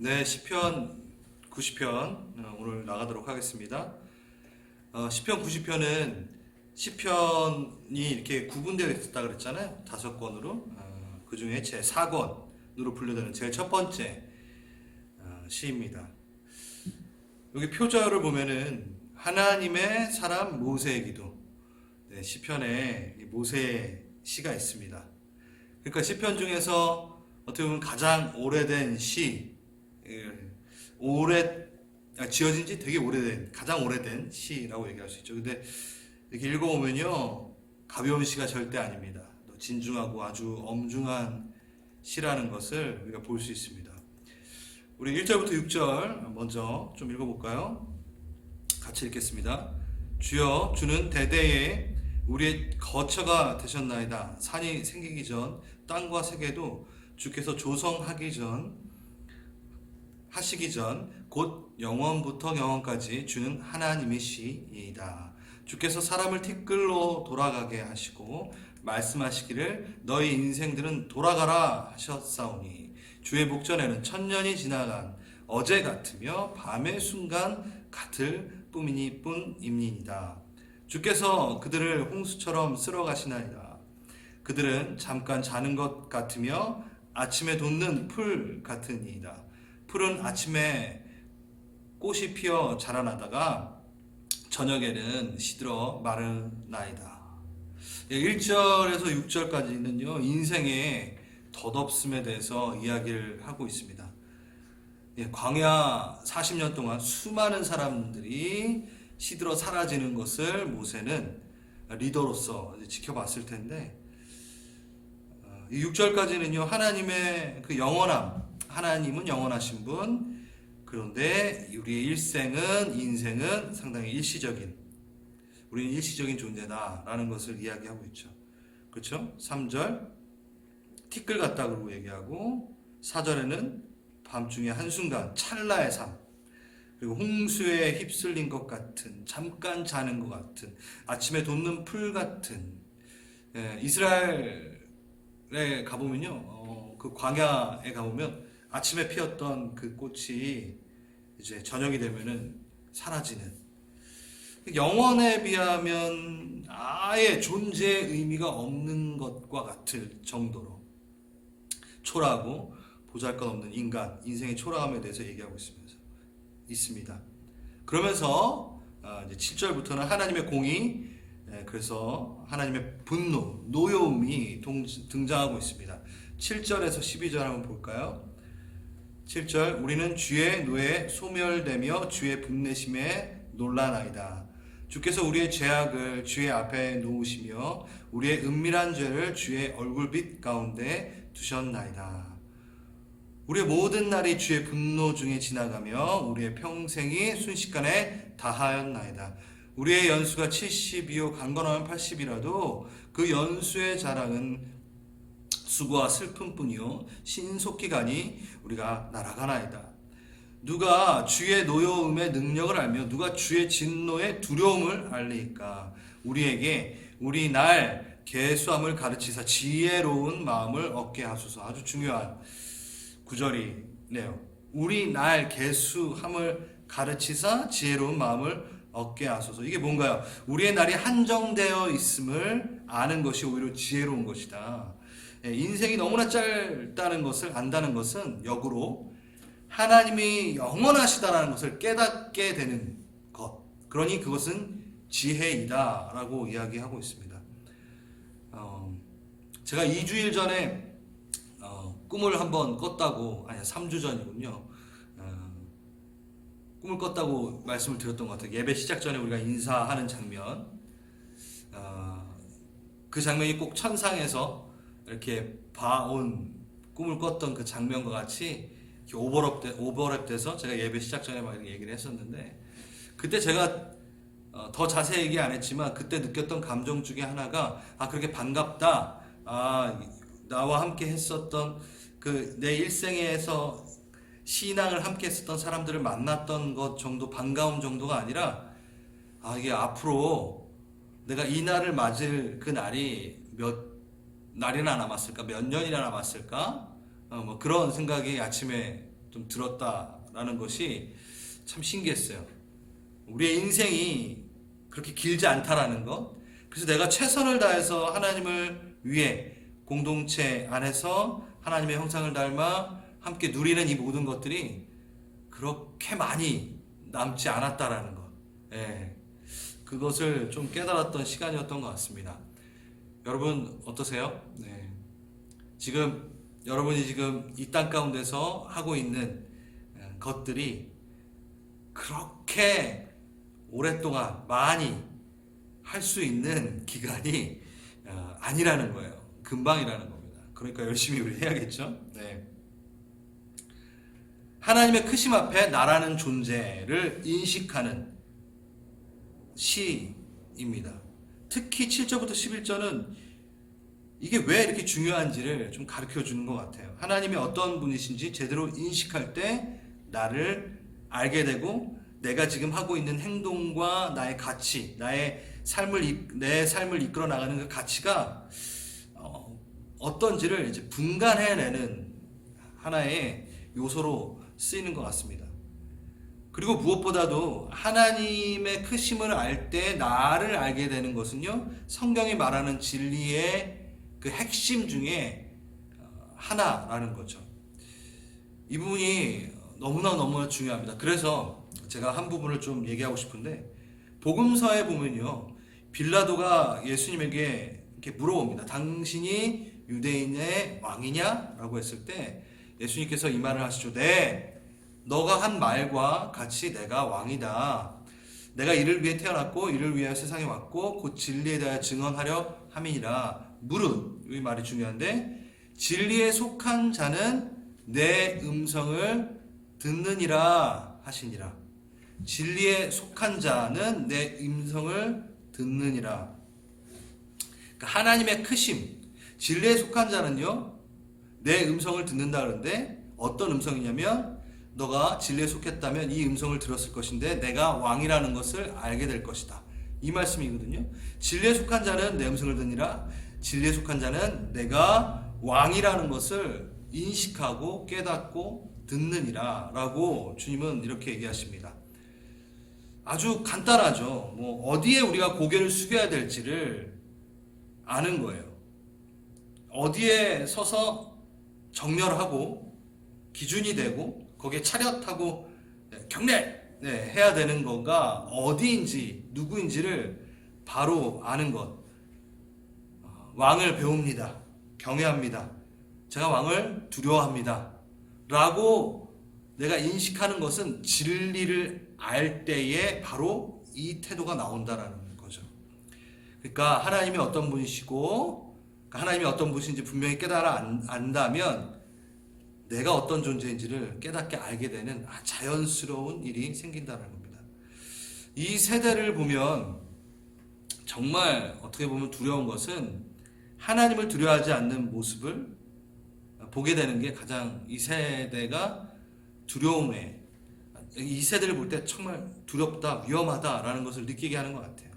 네, 시편 90편 오늘 나가도록 하겠습니다. 시편 90편은 시편이 이렇게 구분되어 있었다 그랬잖아요. 5권으로. 그 중에 제 4권으로 분류되는 제일 첫 번째 시입니다. 여기 표절을 보면은 하나님의 사람 모세의 기도. 네, 시편에 모세의 시가 있습니다. 그러니까 시편 중에서 어떻게 보면 가장 오래된 시, 지어진 지 되게 오래된, 가장 오래된 시라고 얘기할 수 있죠. 근데 이렇게 읽어보면요, 가벼운 시가 절대 아닙니다. 진중하고 아주 엄중한 시라는 것을 우리가 볼 수 있습니다. 우리 1절부터 6절 먼저 좀 읽어볼까요? 같이 읽겠습니다. 주여, 주는 대대에 우리의 거처가 되셨나이다. 산이 생기기 전, 땅과 세계도 주께서 하시기 전, 곧 영원부터 영원까지 주는 하나님이시이다. 주께서 사람을 티끌로 돌아가게 하시고 말씀하시기를 너희 인생들은 돌아가라 하셨사오니 주의 목전에는 천년이 지나간 어제 같으며 밤의 순간 같을 뿐입니다. 주께서 그들을 홍수처럼 쓸어 가시나이다. 그들은 잠깐 자는 것 같으며 아침에 돋는 풀 같으니이다. 풀은 아침에 꽃이 피어 자라나다가 저녁에는 시들어 마르나이다. 1절에서 6절까지는요, 인생의 덧없음에 대해서 이야기를 하고 있습니다. 광야 40년 동안 수많은 사람들이 시들어 사라지는 것을 모세는 리더로서 지켜봤을 텐데, 6절까지는요, 하나님의 그 영원함, 하나님은 영원하신 분, 그런데 우리의 인생은 상당히 일시적인, 우리는 일시적인 존재다라는 것을 이야기하고 있죠. 그렇죠? 3절 티끌 같다고 얘기하고, 4절에는 밤중에 한순간 찰나의 삶, 그리고 홍수에 휩쓸린 것 같은, 잠깐 자는 것 같은, 아침에 돋는 풀 같은, 이스라엘에 가보면요, 그 광야에 가보면 아침에 피었던 그 꽃이 이제 저녁이 되면은 사라지는, 영원에 비하면 아예 존재의 의미가 없는 것과 같을 정도로 초라하고 보잘것없는 인생의 초라함에 대해서 얘기하고 있습니다. 그러면서 이제 7절부터는 하나님의 공의, 그래서 하나님의 분노, 노여움이 등장하고 있습니다. 7절에서 12절 한번 볼까요? 7절 우리는 주의 노에 소멸되며 주의 분내심에 놀라나이다. 주께서 우리의 죄악을 주의 앞에 놓으시며 우리의 은밀한 죄를 주의 얼굴빛 가운데 두셨나이다. 우리의 모든 날이 주의 분노 중에 지나가며 우리의 평생이 순식간에 다하였나이다. 우리의 연수가 70이요 강건하면 80이라도 그 연수의 자랑은 수고와 슬픔뿐이요 신속히 가니 우리가 날아가나이다. 누가 주의 노여움의 능력을 알며 누가 주의 진노의 두려움을 알리까? 우리에게 우리 날 계수함을 가르치사 지혜로운 마음을 얻게 하소서. 아주 중요한 구절이네요. 우리 날 계수함을 가르치사 지혜로운 마음을 얻게 하소서. 이게 뭔가요? 우리의 날이 한정되어 있음을 아는 것이 오히려 지혜로운 것이다. 인생이 너무나 짧다는 것을 안다는 것은 역으로 하나님이 영원하시다라는 것을 깨닫게 되는 것. 그러니 그것은 지혜이다라고 이야기하고 있습니다. 제가 2주일 전에 꿈을 한번 꿨다고, 아니 3주 전이군요. 꿈을 꿨다고 말씀을 드렸던 것 같아요. 예배 시작 전에 우리가 인사하는 장면. 그 장면이 꼭 천상에서 이렇게 봐온 꿈을 꿨던 그 장면과 같이 오버랩돼서 제가 예배 시작 전에 막 이렇게 얘기를 했었는데, 그때 제가 더 자세히 얘기 안 했지만 그때 느꼈던 감정 중에 하나가 그렇게 반갑다. 나와 함께 했었던 그 내 일생에서 신앙을 함께 했었던 사람들을 만났던 것 정도, 반가운 정도가 아니라 이게 앞으로 내가 이 날을 맞을 그 날이 몇 날이나 남았을까, 몇 년이나 남았을까, 뭐 그런 생각이 아침에 좀 들었다라는 것이 참 신기했어요. 우리의 인생이 그렇게 길지 않다라는 것. 그래서 내가 최선을 다해서 하나님을 위해 공동체 안에서 하나님의 형상을 닮아 함께 누리는 이 모든 것들이 그렇게 많이 남지 않았다라는 것. 예. 그것을 좀 깨달았던 시간이었던 것 같습니다. 여러분 어떠세요? 네. 여러분이 지금 이 땅 가운데서 하고 있는 것들이 그렇게 오랫동안 많이 할 수 있는 기간이 아니라는 거예요. 금방이라는 겁니다. 그러니까 열심히 우리 해야겠죠? 네. 하나님의 크심 앞에 나라는 존재를 인식하는 시입니다. 특히 7절부터 11절은 이게 왜 이렇게 중요한지를 좀 가르쳐 주는 것 같아요. 하나님이 어떤 분이신지 제대로 인식할 때 나를 알게 되고 내가 지금 하고 있는 행동과 나의 가치, 내 삶을 이끌어 나가는 그 가치가 어떤지를 이제 분간해내는 하나의 요소로 쓰이는 것 같습니다. 그리고 무엇보다도 하나님의 크심을 알 때 나를 알게 되는 것은요, 성경이 말하는 진리의 그 핵심 중에 하나라는 거죠. 이 부분이 너무나 중요합니다. 그래서 제가 한 부분을 좀 얘기하고 싶은데, 복음서에 보면요, 빌라도가 예수님에게 이렇게 물어봅니다. 당신이 유대인의 왕이냐? 라고 했을 때 예수님께서 이 말을 하시죠. 네, 너가 한 말과 같이 내가 왕이다. 내가 이를 위해 태어났고 이를 위하여 세상에 왔고 곧 진리에 대하여 증언하려 함이니라. 물은, 이 말이 중요한데, 진리에 속한 자는 내 음성을 듣느니라 하시니라. 진리에 속한 자는 내 음성을 듣느니라. 그러니까 하나님의 크심, 진리에 속한 자는요, 내 음성을 듣는다 그러는데 어떤 음성이냐면, 너가 진리에 속했다면 이 음성을 들었을 것인데 내가 왕이라는 것을 알게 될 것이다. 이 말씀이거든요. 진리에 속한 자는 내 음성을 듣니라. 진리에 속한 자는 내가 왕이라는 것을 인식하고 깨닫고 듣느니라 라고 주님은 이렇게 얘기하십니다. 아주 간단하죠. 어디에 우리가 고개를 숙여야 될지를 아는 거예요. 어디에 서서 정렬하고 기준이 되고 거기에 차렷하고 경례 해야 되는 거가 어디인지 누구인지를 바로 아는 것. 왕을 배웁니다. 경외합니다. 제가 왕을 두려워합니다. 라고 내가 인식하는 것은 진리를 알 때에 바로 이 태도가 나온다라는 거죠. 그러니까 하나님이 어떤 분이시고 하나님이 어떤 분이신지 분명히 깨달아 안다면 내가 어떤 존재인지를 깨닫게 알게 되는 자연스러운 일이 생긴다는 겁니다. 이 세대를 보면 정말 어떻게 보면 두려운 것은 하나님을 두려워하지 않는 모습을 보게 되는 게 가장 이 세대가 두려움에, 이 세대를 볼 때 정말 두렵다, 위험하다라는 것을 느끼게 하는 것 같아요.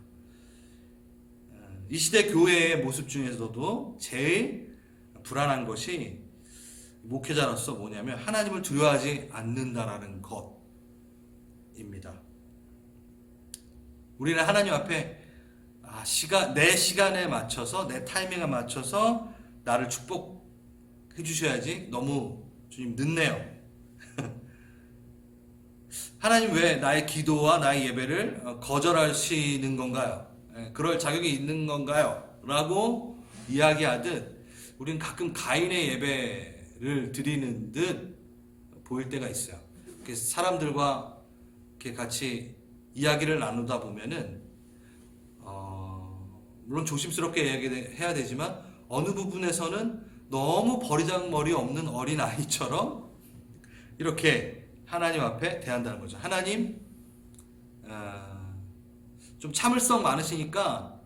이 시대 교회의 모습 중에서도 제일 불안한 것이 목회자로서 뭐냐면 하나님을 두려워하지 않는다라는 것입니다. 우리는 하나님 앞에 내 시간에 맞춰서, 내 타이밍에 맞춰서 나를 축복해 주셔야지, 너무 주님 늦네요. 하나님 왜 나의 기도와 나의 예배를 거절하시는 건가요? 그럴 자격이 있는 건가요? 라고 이야기하듯 우리는 가끔 가인의 예배를 드리는 듯 보일 때가 있어요. 그래서 사람들과 이렇게 같이 이야기를 나누다 보면은 물론 조심스럽게 이야기해야 되지만 어느 부분에서는 너무 버리장머리 없는 어린 아이처럼 이렇게 하나님 앞에 대한다는 거죠. 하나님, 좀 참을성 많으시니까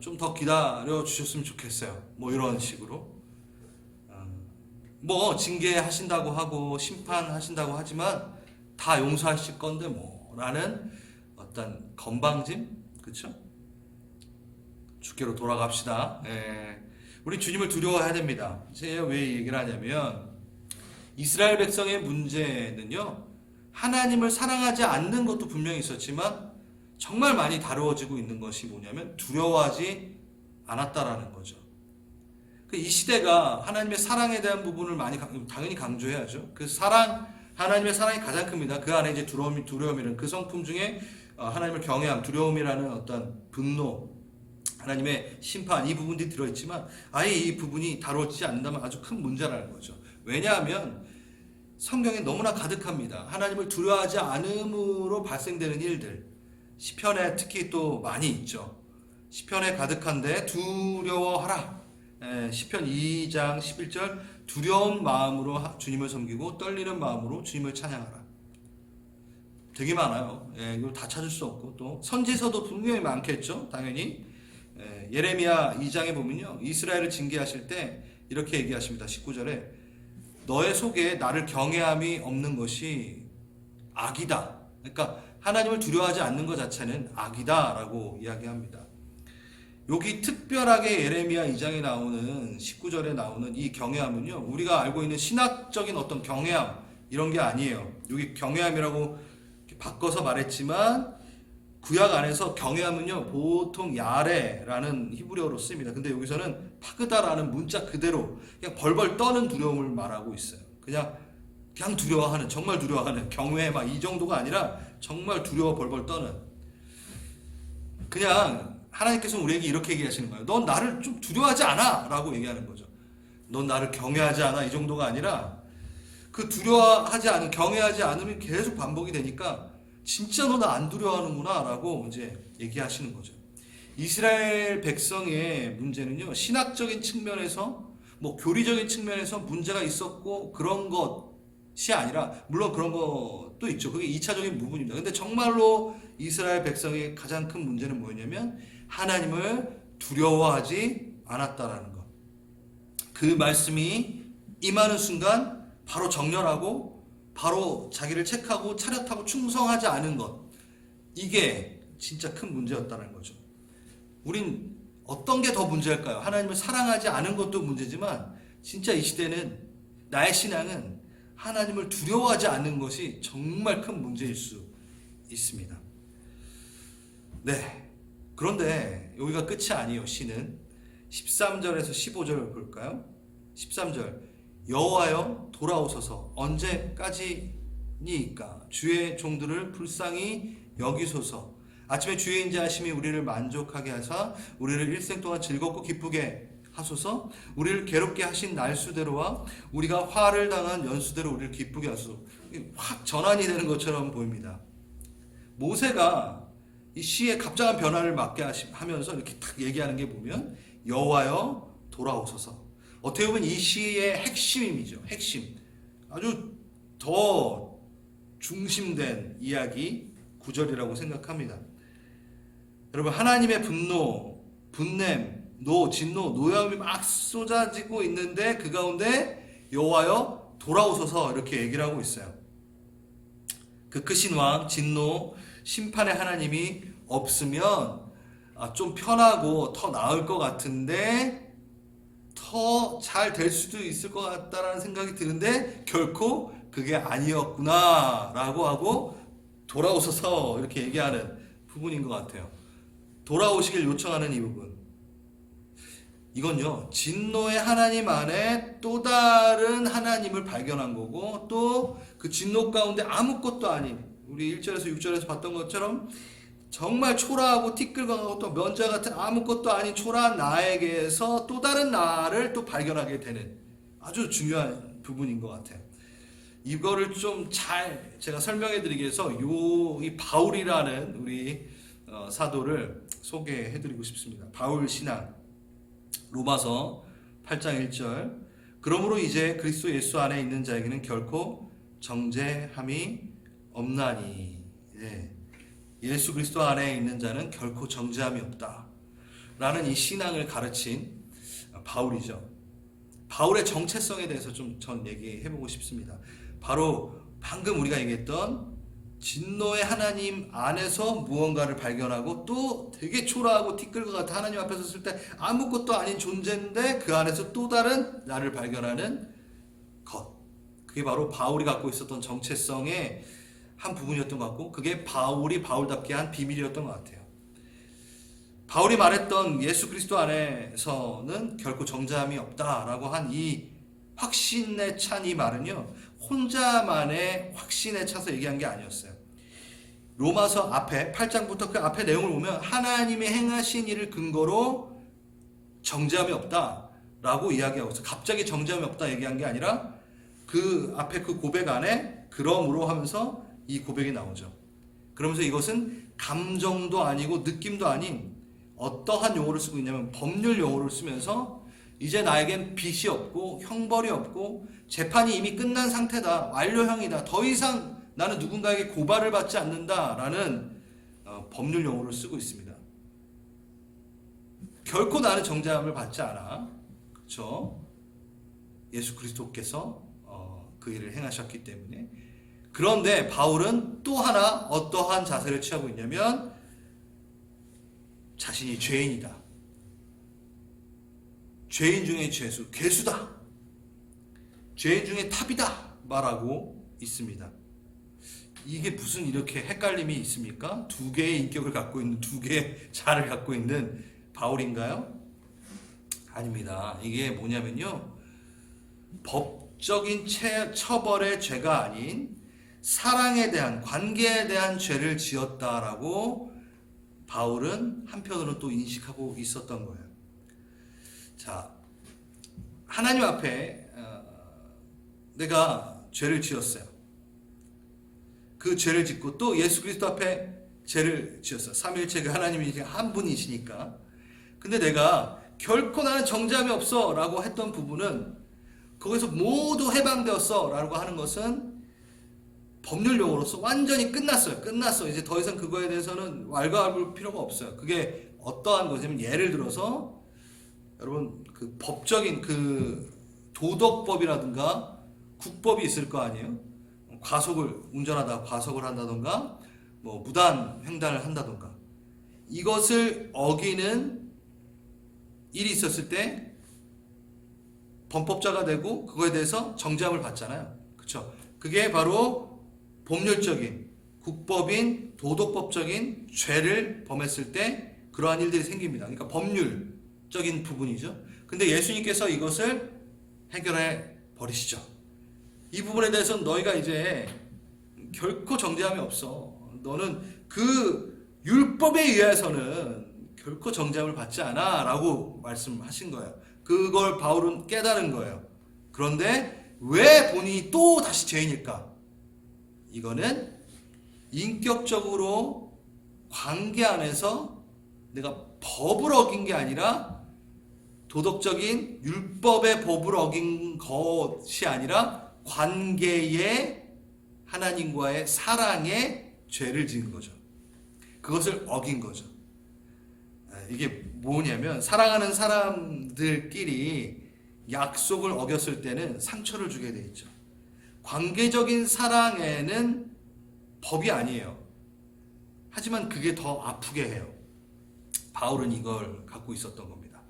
좀 더 기다려 주셨으면 좋겠어요. 이런 식으로. 징계하신다고 하고 심판하신다고 하지만 다 용서하실 건데 라는 어떤 건방짐, 그렇죠? 주께로 돌아갑시다. 우리 주님을 두려워해야 됩니다. 제가 왜 얘기를 하냐면 이스라엘 백성의 문제는요, 하나님을 사랑하지 않는 것도 분명히 있었지만 정말 많이 다루어지고 있는 것이 뭐냐면 두려워하지 않았다라는 거죠. 이 시대가 하나님의 사랑에 대한 부분을 많이 당연히 강조해야죠. 그 하나님의 사랑이 가장 큽니다. 그 안에 이제 두려움이라는 그 성품 중에 하나님을 경외함, 두려움이라는 어떤 분노, 하나님의 심판, 이 부분들이 들어있지만 아예 이 부분이 다루어지지 않는다면 아주 큰 문제라는 거죠. 왜냐하면 성경에 너무나 가득합니다. 하나님을 두려워하지 않음으로 발생되는 일들, 시편에 특히 또 많이 있죠. 시편에 가득한데 두려워하라. 시편 2장 11절, 두려운 마음으로 주님을 섬기고 떨리는 마음으로 주님을 찬양하라. 되게 많아요. 이걸 다 찾을 수 없고, 또 선지서도 분명히 많겠죠. 당연히 예레미야 2장에 보면요, 이스라엘을 징계하실 때 이렇게 얘기하십니다. 19절에 너의 속에 나를 경외함이 없는 것이 악이다. 그러니까 하나님을 두려워하지 않는 것 자체는 악이다 라고 이야기합니다. 여기 특별하게 예레미야 2장에 나오는 19절에 나오는 이 경외함은요, 우리가 알고 있는 신학적인 어떤 경외함 이런 게 아니에요. 여기 경외함이라고 바꿔서 말했지만 구약 안에서 경외함은요 보통 야레라는 히브리어로 씁니다. 근데 여기서는 파그다라는 문자 그대로 그냥 벌벌 떠는 두려움을 말하고 있어요. 그냥 두려워하는, 정말 두려워하는, 경외 막 이 정도가 아니라 정말 두려워 벌벌 떠는, 그냥 하나님께서 우리에게 이렇게 얘기하시는 거예요. 넌 나를 좀 두려워하지 않아 라고 얘기하는 거죠. 넌 나를 경외하지 않아, 이 정도가 아니라 그 두려워하지 않은, 경외하지 않으면 계속 반복이 되니까 진짜 너 나 안 두려워하는구나 라고 이제 얘기하시는 거죠. 이스라엘 백성의 문제는요, 신학적인 측면에서 뭐 교리적인 측면에서 문제가 있었고 그런 것이 아니라, 물론 그런 것도 있죠. 그게 2차적인 부분입니다. 근데 정말로 이스라엘 백성의 가장 큰 문제는 뭐였냐면 하나님을 두려워하지 않았다라는 것. 그 말씀이 임하는 순간 바로 정렬하고 바로 자기를 책하고 차렷하고 충성하지 않은 것, 이게 진짜 큰 문제였다는 거죠. 우린 어떤 게 더 문제일까요? 하나님을 사랑하지 않은 것도 문제지만 진짜 이 시대는, 나의 신앙은 하나님을 두려워하지 않는 것이 정말 큰 문제일 수 있습니다. 네. 그런데 여기가 끝이 아니에요. 시는 13절에서 15절을 볼까요? 13절, 여호와여 돌아오소서, 언제까지니까 주의 종들을 불쌍히 여기소서. 아침에 주의 인자하심이 우리를 만족하게 하사 우리를 일생 동안 즐겁고 기쁘게 하소서. 우리를 괴롭게 하신 날수대로와 우리가 화를 당한 연수대로 우리를 기쁘게 하소서. 확 전환이 되는 것처럼 보입니다. 모세가 이 시의 갑작한 변화를 맞게 하면서 이렇게 딱 얘기하는 게 보면 여호와여 돌아오소서. 어떻게 보면 이 시의 핵심이죠. 핵심. 아주 더 중심된 이야기 구절이라고 생각합니다. 여러분, 하나님의 분노, 분냄, 진노, 노여움이 막 쏟아지고 있는데 그 가운데 여호와여 돌아오소서 이렇게 얘기를 하고 있어요. 그 크신 왕, 진노, 심판의 하나님이 없으면 좀 편하고 더 나을 것 같은데, 더 잘 될 수도 있을 것 같다라는 생각이 드는데 결코 그게 아니었구나 라고 하고 돌아오셔서 이렇게 얘기하는 부분인 것 같아요. 돌아오시길 요청하는 이 부분, 이건요 진노의 하나님 안에 또 다른 하나님을 발견한 거고, 또 그 진노 가운데 아무것도 아닌, 우리 1절에서 6절에서 봤던 것처럼 정말 초라하고 티끌과하고 또 면자 같은 아무것도 아닌 초라한 나에게서 또 다른 나를 또 발견하게 되는 아주 중요한 부분인 것 같아요. 이거를 좀 잘 제가 설명해 드리기 위해서 이 바울이라는 우리 사도를 소개해 드리고 싶습니다. 바울 신앙, 로마서 8장 1절, 그러므로 이제 그리스도 예수 안에 있는 자에게는 결코 정죄함이 없나니. 예수 그리스도 안에 있는 자는 결코 정죄함이 없다 라는 이 신앙을 가르친 바울이죠. 바울의 정체성에 대해서 좀 전 얘기해보고 싶습니다. 바로 방금 우리가 얘기했던 진노의 하나님 안에서 무언가를 발견하고, 또 되게 초라하고 티끌과 같은 하나님 앞에 섰을 때 아무것도 아닌 존재인데 그 안에서 또 다른 나를 발견하는 것, 그게 바로 바울이 갖고 있었던 정체성의 한 부분이었던 것 같고, 그게 바울이 바울답게 한 비밀이었던 것 같아요. 바울이 말했던 예수 그리스도 안에서는 결코 정죄함이 없다라고 한 이 확신에 찬 이 말은요, 혼자만의 확신에 차서 얘기한 게 아니었어요. 로마서 앞에 8장부터 그 앞에 내용을 보면 하나님이 행하신 일을 근거로 정죄함이 없다라고 이야기하고 있어요. 갑자기 정죄함이 없다 얘기한 게 아니라 그 앞에 그 고백 안에 그러므로 하면서 이 고백이 나오죠. 그러면서 이것은 감정도 아니고 느낌도 아닌 어떠한 용어를 쓰고 있냐면 법률 용어를 쓰면서 이제 나에겐 빚이 없고 형벌이 없고 재판이 이미 끝난 상태다. 완료형이다. 더 이상 나는 누군가에게 고발을 받지 않는다라는 법률 용어를 쓰고 있습니다. 결코 나는 정죄함을 받지 않아. 그렇죠? 예수 그리스도께서 그 일을 행하셨기 때문에. 그런데 바울은 또 하나 어떠한 자세를 취하고 있냐면 자신이 죄인이다. 죄인 중에 죄수, 괴수다. 죄인 중에 탑이다. 말하고 있습니다. 이게 무슨 이렇게 헷갈림이 있습니까? 두 개의 인격을 갖고 있는, 두 개의 자를 갖고 있는 바울인가요? 아닙니다. 이게 뭐냐면요, 법적인 처벌의 죄가 아닌 사랑에 대한, 관계에 대한 죄를 지었다라고 바울은 한편으로 또 인식하고 있었던 거예요. 자, 하나님 앞에 내가 죄를 지었어요. 그 죄를 짓고 또 예수 그리스도 앞에 죄를 지었어요. 삼위일체 그 하나님이 한 분이시니까. 근데 내가 결코 나는 정죄함이 없어 라고 했던 부분은 거기서 모두 해방되었어 라고 하는 것은 법률 용어로서 완전히 끝났어요. 끝났어. 이제 더 이상 그거에 대해서는 왈가왈부할 필요가 없어요. 그게 어떠한 거냐면 예를 들어서 여러분 그 법적인 그 도덕법이라든가 국법이 있을 거 아니에요. 과속을 운전하다가 과속을 한다던가 뭐 무단 횡단을 한다던가 이것을 어기는 일이 있었을 때 범법자가 되고 그거에 대해서 정죄함을 받잖아요. 그렇죠? 그게 바로 법률적인 국법인 도덕법적인 죄를 범했을 때 그러한 일들이 생깁니다. 그러니까 법률적인 부분이죠. 근데 예수님께서 이것을 해결해 버리시죠. 이 부분에 대해서는 너희가 이제 결코 정죄함이 없어. 너는 그 율법에 의해서는 결코 정죄함을 받지 않아 라고 말씀하신 거예요. 그걸 바울은 깨달은 거예요. 그런데 왜 본인이 또 다시 죄인일까? 이거는 인격적으로 관계 안에서 내가 법을 어긴 게 아니라 도덕적인 율법의 법을 어긴 것이 아니라 관계의 하나님과의 사랑의 죄를 지은 거죠. 그것을 어긴 거죠. 이게 뭐냐면 사랑하는 사람들끼리 약속을 어겼을 때는 상처를 주게 돼 있죠. 관계적인 사랑에는 법이 아니에요. 하지만 그게 더 아프게 해요. 바울은 이걸 갖고 있었던 겁니다.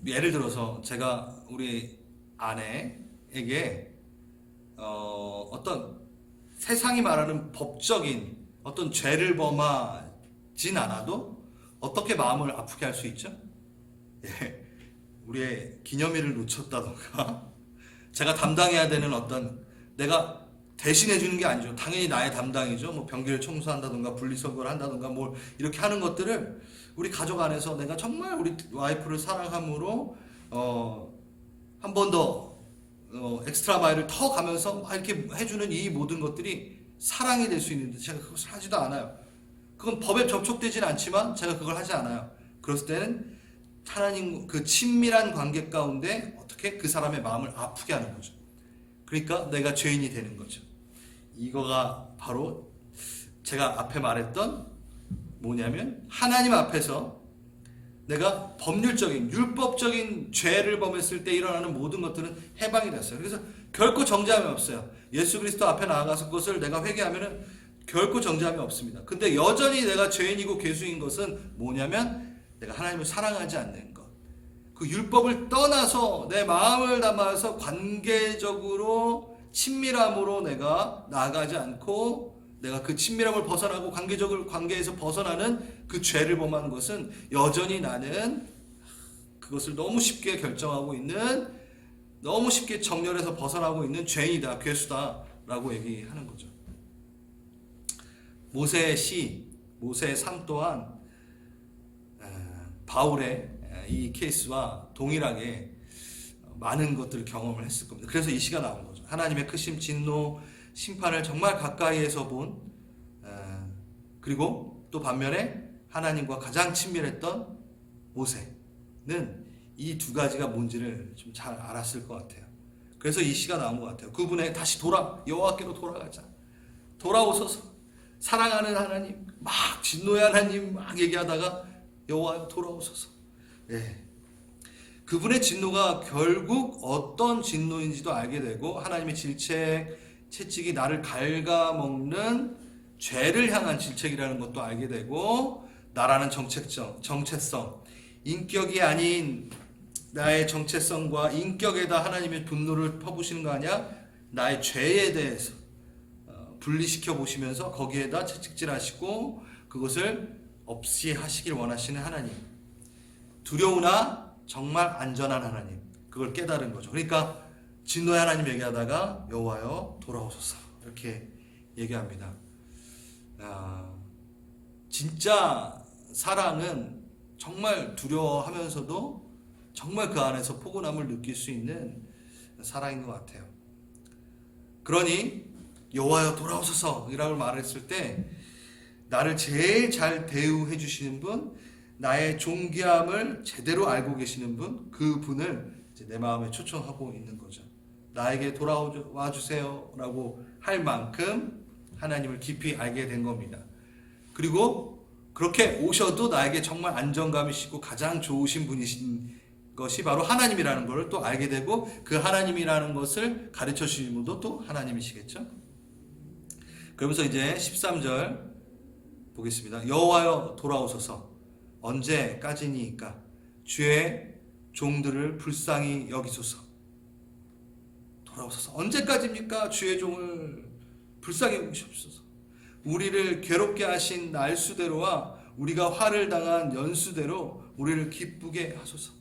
예를 들어서 제가 우리 아내에게 어떤 세상이 말하는 법적인 어떤 죄를 범하진 않아도 어떻게 마음을 아프게 할 수 있죠? 예, 우리의 기념일을 놓쳤다던가 제가 담당해야 되는 어떤 내가 대신해 주는 게 아니죠. 당연히 나의 담당이죠. 뭐 변기를 청소한다던가 분리수거를 한다던가 뭘 이렇게 하는 것들을 우리 가족 안에서 내가 정말 우리 와이프를 사랑함으로 한 번 더 엑스트라 마일을 더 가면서 막 이렇게 해주는 이 모든 것들이 사랑이 될 수 있는데 제가 그것을 하지도 않아요. 그건 법에 접촉되진 않지만 제가 그걸 하지 않아요. 그랬을 때는 하나님 그 친밀한 관계 가운데 어떻게 그 사람의 마음을 아프게 하는 거죠. 그러니까 내가 죄인이 되는 거죠. 이거가 바로 제가 앞에 말했던 뭐냐면 하나님 앞에서 내가 법률적인 율법적인 죄를 범했을 때 일어나는 모든 것들은 해방이 됐어요. 그래서 결코 정죄함이 없어요. 예수 그리스도 앞에 나아가서 그것을 내가 회개하면은 결코 정죄함이 없습니다. 근데 여전히 내가 죄인이고 괴수인 것은 뭐냐면 내가 하나님을 사랑하지 않는 것. 그 율법을 떠나서 내 마음을 담아서 관계적으로 친밀함으로 내가 나아가지 않고 내가 그 친밀함을 벗어나고 관계에서 벗어나는 그 죄를 범한 것은 여전히 나는 그것을 너무 쉽게 결정하고 있는, 너무 쉽게 정렬해서 벗어나고 있는 죄인이다, 괴수다라고 얘기하는 거죠. 모세의 시, 모세의 삶 또한 바울의 이 케이스와 동일하게 많은 것들을 경험을 했을 겁니다. 그래서 이 시가 나온 거죠. 하나님의 크심, 진노, 심판을 정말 가까이에서 본, 그리고 또 반면에 하나님과 가장 친밀했던 모세는 이 두 가지가 뭔지를 좀 잘 알았을 것 같아요. 그래서 이 시가 나온 것 같아요. 그분의 다시 여호와께로 돌아가자, 돌아오소서, 사랑하는 하나님, 막 진노의 하나님 막 얘기하다가 여호와여 돌아오소서. 예. 그분의 진노가 결국 어떤 진노인지도 알게 되고, 하나님의 채찍이 나를 갉아먹는 죄를 향한 질책이라는 것도 알게 되고, 나라는 정체성, 인격이 아닌 나의 정체성과 인격에다 하나님의 분노를 퍼부시는 거 아니야? 나의 죄에 대해서 분리시켜 보시면서 거기에다 채찍질하시고 그것을 없이 하시길 원하시는 하나님, 두려우나 정말 안전한 하나님, 그걸 깨달은 거죠. 그러니까 진노의 하나님 얘기하다가 여호와여 돌아오소서 이렇게 얘기합니다. 진짜 사랑은 정말 두려워하면서도 정말 그 안에서 포근함을 느낄 수 있는 사랑인 것 같아요. 그러니 여호와여 돌아오소서 이라고 말했을 때 나를 제일 잘 대우해 주시는 분, 나의 존귀함을 제대로 알고 계시는 분, 그 분을 이제 내 마음에 초청하고 있는 거죠. 나에게 돌아와 주세요 라고 할 만큼 하나님을 깊이 알게 된 겁니다. 그리고 그렇게 오셔도 나에게 정말 안정감이시고 가장 좋으신 분이신 것이 바로 하나님이라는 것을 또 알게 되고, 그 하나님이라는 것을 가르쳐 주시는 분도 또 하나님이시겠죠. 그러면서 이제 13절 보겠습니다. 여호와여 돌아오소서, 언제까지니까 주의 종들을 불쌍히 여기소서. 돌아오소서, 언제까지입니까? 주의 종을 불쌍히 여기시옵소서. 우리를 괴롭게 하신 날수대로와 우리가 화를 당한 연수대로 우리를 기쁘게 하소서.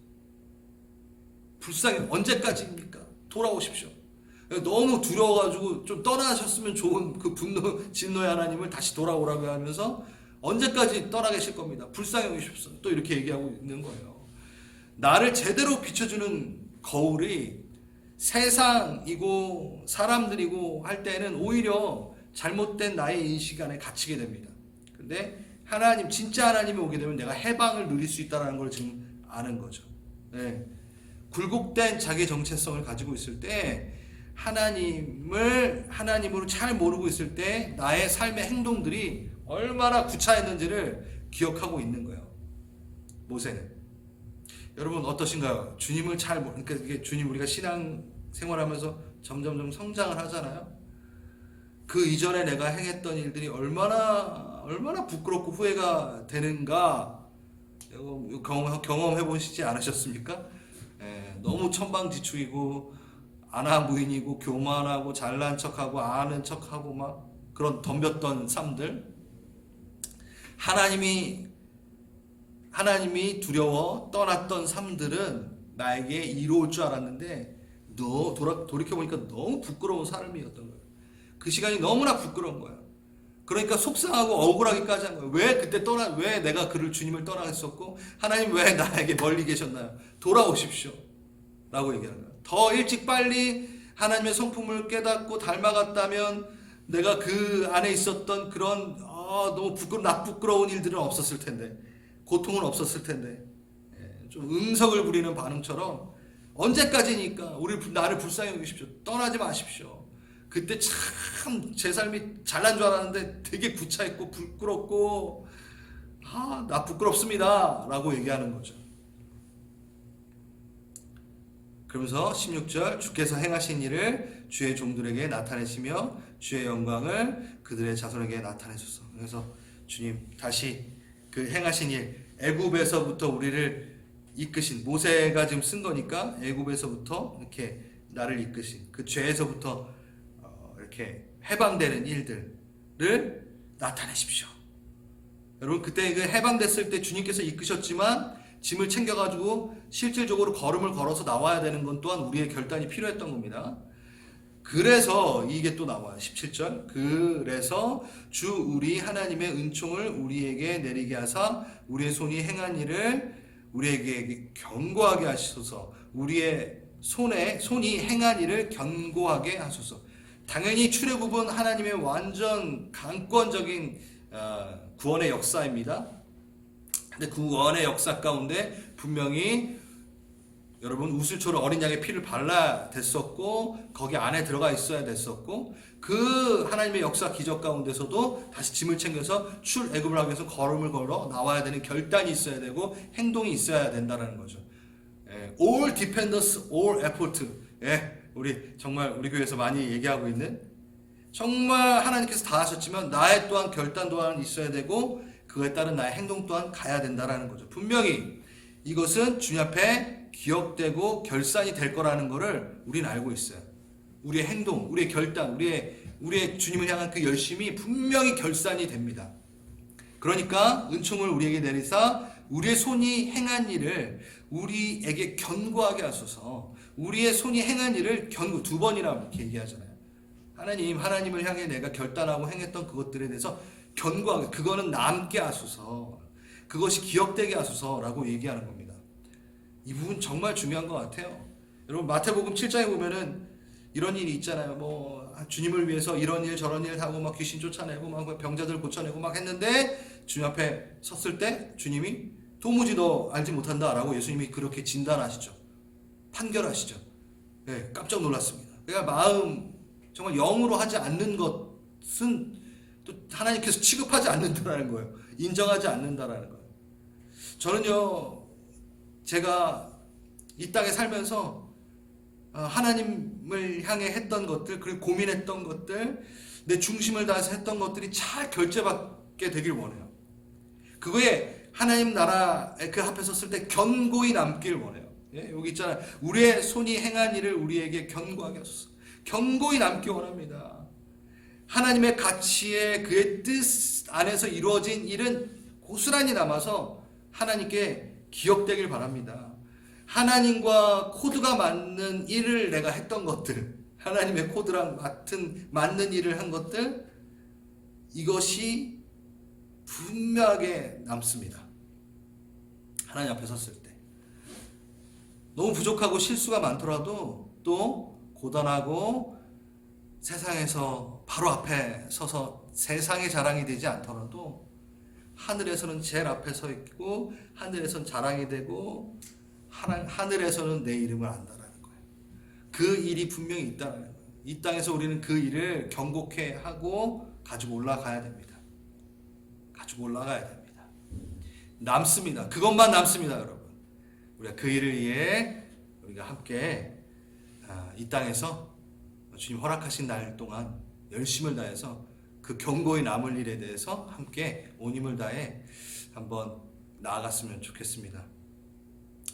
불쌍히, 언제까지입니까? 돌아오십시오. 너무 두려워가지고 좀 떠나셨으면 좋은 그 분노, 진노의 하나님을 다시 돌아오라고 하면서 언제까지 떠나 계실 겁니다. 불쌍히 여기십시오. 또 이렇게 얘기하고 있는 거예요. 나를 제대로 비춰주는 거울이 세상이고 사람들이고 할 때는 오히려 잘못된 나의 인식 안에 갇히게 됩니다. 근데 하나님, 진짜 하나님이 오게 되면 내가 해방을 누릴 수 있다는 걸 지금 아는 거죠. 네. 굴곡된 자기 정체성을 가지고 있을 때, 하나님으로 잘 모르고 있을 때 나의 삶의 행동들이 얼마나 구차했는지를 기억하고 있는 거예요. 모세는. 여러분 어떠신가요? 주님을 그러니까 이게 주님, 우리가 신앙 생활하면서 점점 성장을 하잖아요. 그 이전에 내가 행했던 일들이 얼마나 부끄럽고 후회가 되는가 경험해 보시지 않으셨습니까? 너무 천방지축이고 아나무인이고 교만하고 잘난 척하고 아는 척하고 막 그런 덤볐던 삶들, 하나님이 두려워 떠났던 삶들은 나에게 이로울 줄 알았는데 돌이켜보니까 너무 부끄러운 삶이었던 거예요. 그 시간이 너무나 부끄러운 거예요. 그러니까 속상하고 억울하기까지 한 거예요. 왜 내가 주님을 떠나겠었고 하나님 왜 나에게 멀리 계셨나요? 돌아오십시오 라고 얘기하는 거예요. 더 일찍 빨리 하나님의 성품을 깨닫고 닮아갔다면 내가 그 안에 있었던 그런 너무 부끄러운 일들은 없었을 텐데, 고통은 없었을 텐데, 좀 응석을 부리는 반응처럼 언제까지니까 나를 불쌍히 여기십시오, 떠나지 마십시오. 그때 참 제 삶이 잘난 줄 알았는데 되게 구차했고 부끄럽고 나 부끄럽습니다 라고 얘기하는 거죠. 그러면서 16절, 주께서 행하신 일을 주의 종들에게 나타내시며 주의 영광을 그들의 자손에게 나타내소서. 그래서 주님 다시 그 행하신 일, 애굽에서부터 우리를 이끄신, 모세가 지금 쓴 거니까 애굽에서부터 이렇게 나를 이끄신, 그 죄에서부터 이렇게 해방되는 일들을 나타내십시오. 여러분, 그때 그 해방됐을 때 주님께서 이끄셨지만 짐을 챙겨가지고 실질적으로 걸음을 걸어서 나와야 되는 건 또한 우리의 결단이 필요했던 겁니다. 그래서 이게 또 나와요. 17절. 그래서 주 우리 하나님의 은총을 우리에게 내리게 하사 우리의 손이 행한 일을 우리에게 견고하게 하시소서. 우리의 손이 행한 일을 견고하게 하소서. 당연히 출애굽은 하나님의 완전 강권적인 구원의 역사입니다. 근데 그 구원의 역사 가운데 분명히 여러분, 우슬초를 어린 양의 피를 발라야 됐었고 거기 안에 들어가 있어야 됐었고, 그 하나님의 역사 기적 가운데서도 다시 짐을 챙겨서 출애굽을 하기 위해서 걸음을 걸어 나와야 되는 결단이 있어야 되고 행동이 있어야 된다는 거죠. All dependence, all effort. 우리 정말 우리 교회에서 많이 얘기하고 있는, 정말 하나님께서 다 하셨지만 나의 또한 결단 또한 있어야 되고 그에 따른 나의 행동 또한 가야 된다라는 거죠. 분명히 이것은 주님 앞에 기억되고 결산이 될 거라는 것을 우리는 알고 있어요. 우리의 행동, 우리의 결단, 우리의 주님을 향한 그 열심이 분명히 결산이 됩니다. 그러니까 은총을 우리에게 내리사 우리의 손이 행한 일을 우리에게 견고하게 하소서. 우리의 손이 행한 일을 두 번이나 이렇게 얘기하잖아요. 하나님을 향해 내가 결단하고 행했던 그것들에 대해서 견고하게, 그거는 남게 하소서, 그것이 기억되게 하소서라고 얘기하는 겁니다. 이 부분 정말 중요한 것 같아요. 여러분, 마태복음 7장에 보면은 이런 일이 있잖아요. 뭐 주님을 위해서 이런 일 저런 일 하고 막 귀신 쫓아내고 막 병자들 고쳐내고 막 했는데 주님 앞에 섰을 때 주님이 도무지 너 알지 못한다라고 예수님이 그렇게 진단하시죠. 판결하시죠. 깜짝 놀랐습니다. 그러니까 마음 정말 영으로 하지 않는 것은 또 하나님께서 취급하지 않는다라는 거예요. 인정하지 않는다라는 거예요. 저는요, 제가 이 땅에 살면서 하나님을 향해 했던 것들, 그리고 고민했던 것들, 내 중심을 다해서 했던 것들이 잘 결제받게 되길 원해요. 그거에 하나님 나라에 그 앞에 섰을 때 견고히 남길 원해요. 여기 있잖아요. 우리의 손이 행한 일을 우리에게 견고하게 하소서. 견고히 남기 원합니다. 하나님의 가치에 그의 뜻 안에서 이루어진 일은 고스란히 남아서 하나님께 기억되길 바랍니다. 하나님과 코드가 맞는 일을 내가 했던 것들, 하나님의 코드랑 맞는 일을 한 것들, 이것이 분명하게 남습니다. 하나님 앞에 섰을 때. 너무 부족하고 실수가 많더라도, 또 고단하고 세상에서 바로 앞에 서서 세상의 자랑이 되지 않더라도 하늘에서는 제일 앞에 서 있고 하늘에서는 자랑이 되고 하늘에서는 내 이름을 안다라는 거예요. 그 일이 분명히 있다는 거예요. 이 땅에서 우리는 그 일을 경고케 하고 가지고 올라가야 됩니다. 가지고 올라가야 됩니다. 남습니다. 그것만 남습니다, 여러분. 우리가 그 일을 위해 우리가 함께 이 땅에서 주님 허락하신 날 동안 열심을 다해서 그 경고에 남을 일에 대해서 함께 온 힘을 다해 한번 나아갔으면 좋겠습니다.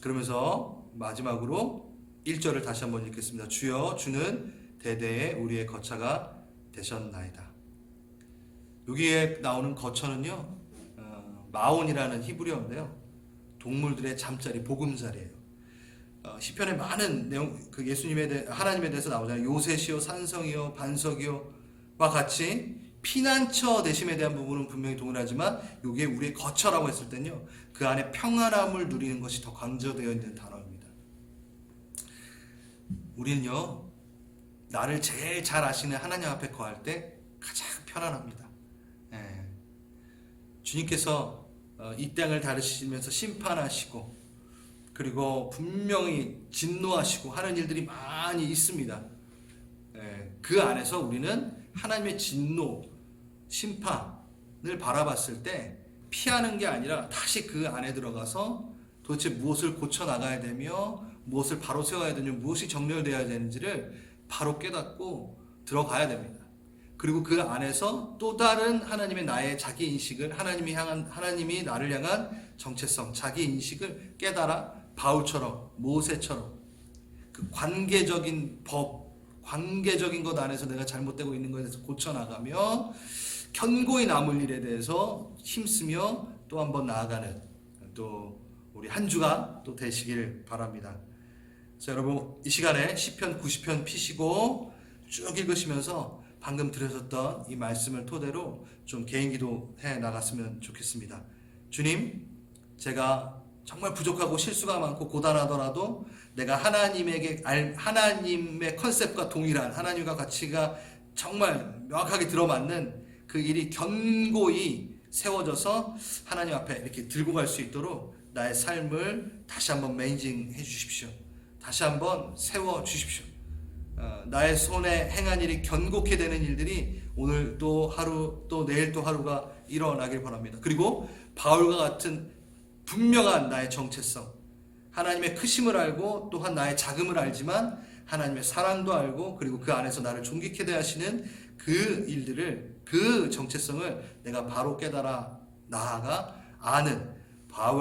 그러면서 마지막으로 1절을 다시 한번 읽겠습니다. 주여, 주는 대대에 우리의 거처가 되셨나이다. 여기에 나오는 거처는요, 마온이라는 히브리어인데요, 동물들의 잠자리, 보금자리예요. 시편에 많은 내용, 그 하나님에 대해서 나오잖아요. 요새시요, 산성이요, 반석이요와 같이 피난처 되심에 대한 부분은 분명히 동일하지만 여기에 우리의 거처라고 했을 때는요, 그 안에 평안함을 누리는 것이 더 강조되어 있는 단어입니다. 우리는요, 나를 제일 잘 아시는 하나님 앞에 거할 때 가장 편안합니다. 주님께서 이 땅을 다루시면서 심판하시고 그리고 분명히 진노하시고 하는 일들이 많이 있습니다. 그 안에서 우리는 하나님의 진노, 심판을 바라봤을 때 피하는 게 아니라 다시 그 안에 들어가서 도대체 무엇을 고쳐나가야 되며 무엇을 바로 세워야 되며 무엇이 정렬되어야 되는지를 바로 깨닫고 들어가야 됩니다. 그리고 그 안에서 또 다른 하나님의 나의 자기 인식을, 하나님이 나를 향한 정체성, 자기 인식을 깨달아 바울처럼, 모세처럼 그 관계적인 법, 관계적인 것 안에서 내가 잘못되고 있는 것에 대해서 고쳐나가며 견고히 남을 일에 대해서 힘쓰며 또 한 번 나아가는 또 우리 한 주가 또 되시길 바랍니다. 자, 여러분 이 시간에 시편 90편 피시고 쭉 읽으시면서 방금 들으셨던 이 말씀을 토대로 좀 개인기도 해 나갔으면 좋겠습니다. 주님, 제가 정말 부족하고 실수가 많고 고단하더라도 내가 하나님의 컨셉과 동일한 하나님과 가치가 정말 명확하게 들어맞는 그 일이 견고히 세워져서 하나님 앞에 이렇게 들고 갈 수 있도록 나의 삶을 다시 한번 매니징 해 주십시오. 다시 한번 세워 주십시오. 나의 손에 행한 일이 견고케 되는 일들이 오늘 또 하루 또 내일 또 하루가 일어나길 바랍니다. 그리고 바울과 같은 분명한 나의 정체성, 하나님의 크심을 알고 또한 나의 작음을 알지만 하나님의 사랑도 알고 그리고 그 안에서 나를 존귀케 대하시는 그 일들을, 그 정체성을 내가 바로 깨달아 나아가 아는 바울